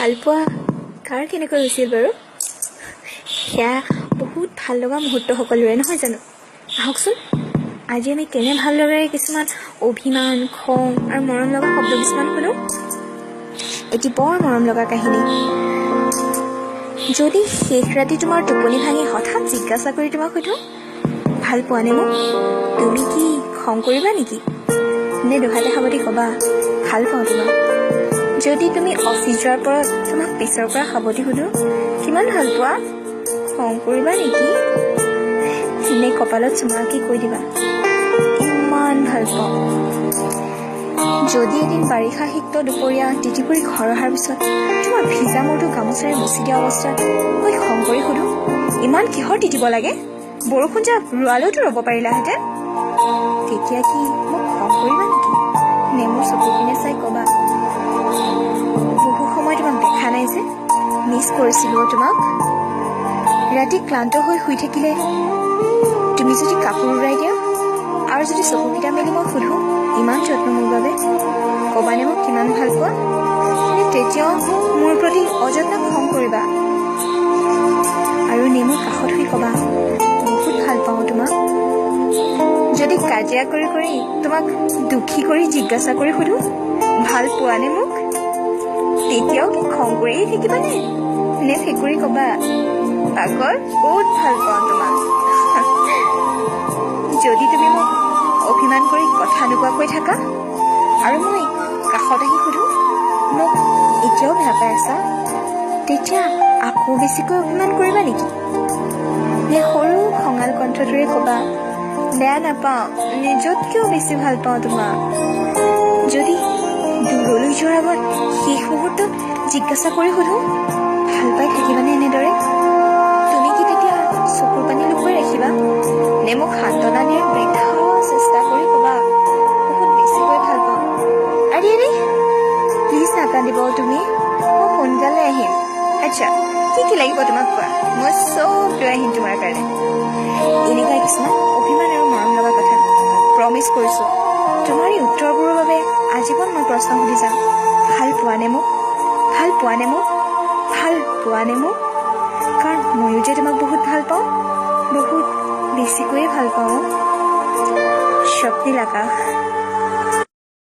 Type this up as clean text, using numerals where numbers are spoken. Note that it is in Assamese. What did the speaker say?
ভাল পোৱা কাৰ কেনেকৈ হৈছিল বাৰু? সেয়া বহুত ভাল লগা মুহূৰ্ত সকলোৰে, নহয় জানো? আহকচোন আজি আমি কেনে ভাল লগাৰে কিছুমান অভিমান, খং আৰু মৰম লগা শব্দ কিছুমান শুনো। এটি বৰ মৰম লগা কাহিনী। যদি শেষ ৰাতি তোমাৰ টোপনি ভাঙি হঠাৎ জিজ্ঞাসা কৰি তোমাক সোধো, ভাল পোৱা নে মোক? তুমি কি খং কৰিবা নেকি? নে দুহাতে সাৱটি ক'বা, ভাল পাওঁ তোমাক? যদি তুমি অফিচ যোৱাৰ পৰা তোমাক পিছৰ পৰা সাৱটি সোধো, কিমান ভাল পোৱা? খং কৰিবা নেকি? নে কপালত চুমাকি কৈ দিবা, ইমান ভাল পাওঁ? যদি এদিন বাৰিষা সিক্ত দুপৰীয়া তিতি পৰি ঘৰ অহাৰ পিছত তোমাৰ ভিজা মূৰটো গামোচাৰে মুচি দিয়া অৱস্থাত মই খং কৰি সোধো, ইমান কিহৰ তিতিব লাগে? বৰষুণ যাক ৰোৱালৈতো ৰ'ব পাৰিলাহেঁতেন? তেতিয়া কি মোক খং কৰিবা নেকি? নে মোৰ চকু পিনে চাই ক'বা, বহু সময় তোমাক দেখা নাই যে, মিছ কৰিছিলো তোমাক? ৰাতি ক্লান্ত হৈ শুই থাকিলে তুমি যদি কাপোৰ উৰাই দিয়া আৰু যদি চকুকেইটা মেলি মই সোধো, ইমান যত্ন মোৰ বাবে, ক'বানে মোক কিমান ভাল পোৱা? নে তেতিয়াও মোৰ প্ৰতি অযত্ন খং কৰিবা? আৰু নে মোৰ কাষত শুই ক'বা, বহুত ভাল পাওঁ তোমাক? যদি কাজিয়া কৰি কৰি তোমাক দুখী কৰি জিজ্ঞাসা কৰি সোধো, ভাল পোৱা নে মোক? তেতিয়াও কি খং কৰিয়ে থাকিবানে? নে ফেকুৰি ক'বা, পাগল বহুত ভাল পাওঁ তোমাক? যদি তুমি মোক অভিমান কৰি কথা নোকোৱাকৈ থাকা আৰু মই কাষত আহি সোধো, মোক এতিয়াও বেয়া পাই আছা? তেতিয়া আকৌ বেছিকৈ অভিমান কৰিবা নেকি? নে সৰু খঙাল কণ্ঠটোৰে ক'বা, বেয়া নাপাওঁ, নিজতকৈও বেছি ভাল পাওঁ তোমাক? যদি দূৰলৈ যোৱাৰ আগত শেষ মুহূৰ্তত জিজ্ঞাসা কৰি সোধো, ভাল পাই থাকিবানে এনেদৰে? তুমি কি তেতিয়া চকুৰ পানী লুকুৱাই ৰাখিবা? নে মোক সান্তনা দিয়াৰ বৃদ্ধা চেষ্টা কৰি ক'বা, বহুত বেছিকৈ ভাল পাওঁ? আৰে প্লিজ নাকান্দিব তুমি, মই সোনকালে আহিম। আচ্ছা, কি লাগিব তোমাক কোৱা, মই চব লৈ আহিম তোমাৰ কাৰণে। এনেকুৱা কিছুমান অভিমান আৰু মৰম লগা কথা। প্ৰমিছ কৰিছোঁ, তোমাৰ এই উত্তৰবোৰৰ বাবে আজীৱন মই প্ৰশ্ন সুধি যাম, ভাল পোৱা নে মোক? ভাল পোৱা নে মোক? ভাল পোৱা নে মোক? কাৰণ ময়ো যে তোমাক বহুত ভাল পাওঁ, বহুত বেছিকৈয়ে ভাল পাওঁ। স্বপ্নীল আকাশ।